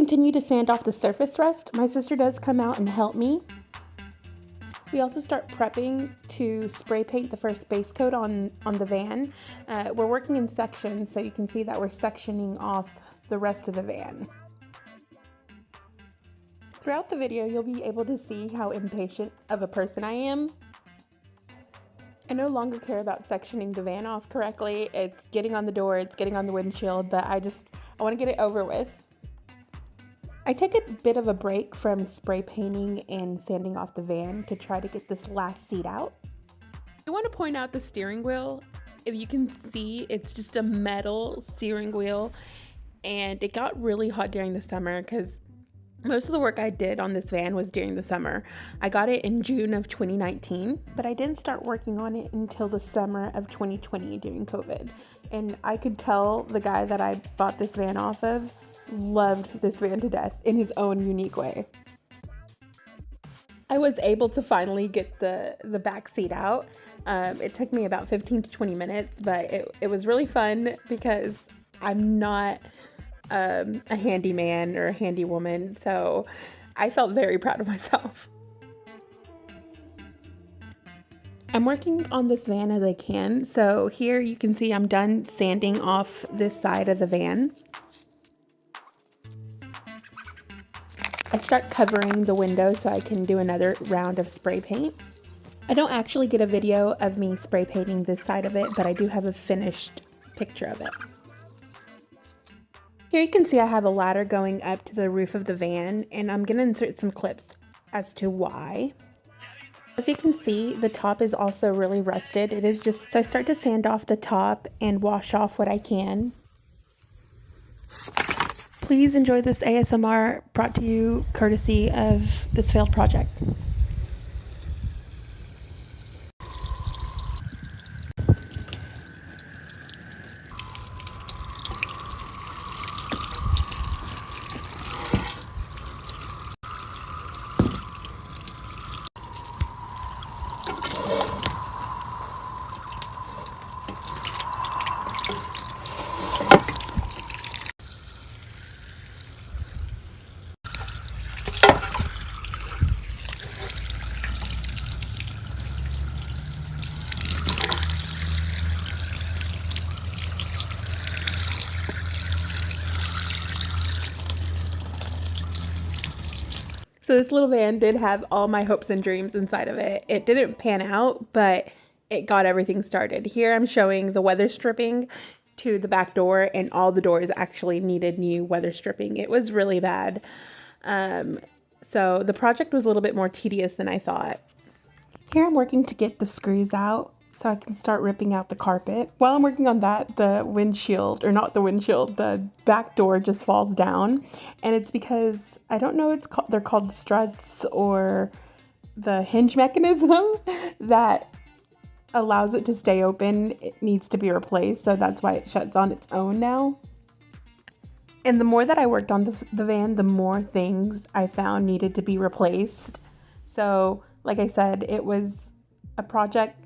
continue to sand off the surface rust, my sister does come out and help me. We also start prepping to spray paint the first base coat on the van. We're working in sections, so you can see that we're sectioning off the rest of the van. Throughout the video, you'll be able to see how impatient of a person I am. I no longer care about sectioning the van off correctly. It's getting on the door, it's getting on the windshield, but I want to get it over with. I take a bit of a break from spray painting and sanding off the van to try to get this last seat out. I want to point out the steering wheel. If you can see, it's just a metal steering wheel, and it got really hot during the summer because most of the work I did on this van was during the summer. I got it in June of 2019, but I didn't start working on it until the summer of 2020 during COVID. And I could tell the guy that I bought this van off of loved this van to death in his own unique way. I was able to finally get the back seat out. It took me about 15 to 20 minutes, but it was really fun because I'm not a handyman or a handy woman, so I felt very proud of myself. I'm working on this van as I can. So here you can see I'm done sanding off this side of the van. I start covering the window so I can do another round of spray paint. I don't actually get a video of me spray painting this side of it, but I do have a finished picture of it. Here you can see I have a ladder going up to the roof of the van, and I'm going to insert some clips as to why. As you can see, the top is also really rusted. So I start to sand off the top and wash off what I can. Please enjoy this ASMR brought to you courtesy of this failed project. So this little van did have all my hopes and dreams inside of it. It didn't pan out, but it got everything started. Here I'm showing the weather stripping to the back door, and all the doors actually needed new weather stripping. It was really bad. So the project was a little bit more tedious than I thought. Here I'm working to get the screws out so I can start ripping out the carpet. While I'm working on that, the back door just falls down. And it's because, I don't know, they're called struts or the hinge mechanism that allows it to stay open. It needs to be replaced, so that's why it shuts on its own now. And the more that I worked on the van, the more things I found needed to be replaced. So, like I said, it was a project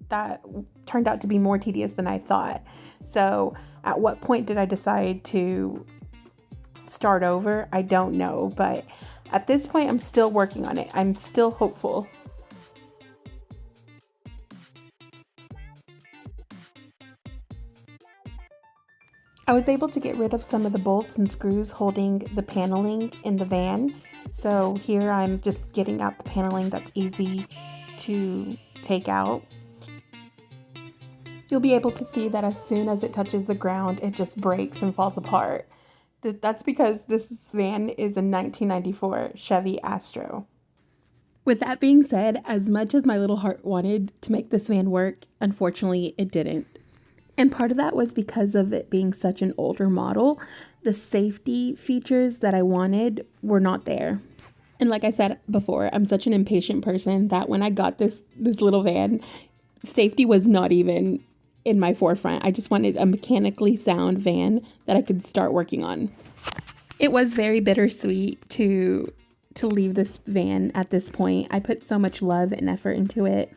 that turned out to be more tedious than I thought. So at what point did I decide to start over? I don't know, but at this point I'm still working on it. I'm still hopeful. I was able to get rid of some of the bolts and screws holding the paneling in the van. So here I'm just getting out the paneling that's easy to take out. You'll be able to see that as soon as it touches the ground, it just breaks and falls apart. That's because this van is a 1994 Chevy Astro. With that being said, as much as my little heart wanted to make this van work, unfortunately it didn't. And part of that was because of it being such an older model. The safety features that I wanted were not there. And like I said before, I'm such an impatient person that when I got this little van, safety was not even in my forefront. I just wanted a mechanically sound van that I could start working on. It was very bittersweet to leave this van at this point. I put so much love and effort into it.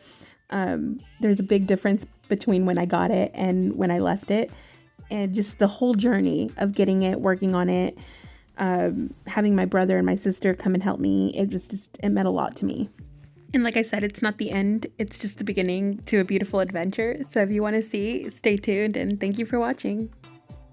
There's a big difference between when I got it and when I left it. And just the whole journey of getting it, working on it, having my brother and my sister come and help me, it meant a lot to me. And like I said, it's not the end. It's just the beginning to a beautiful adventure. So if you want to see, stay tuned, and thank you for watching.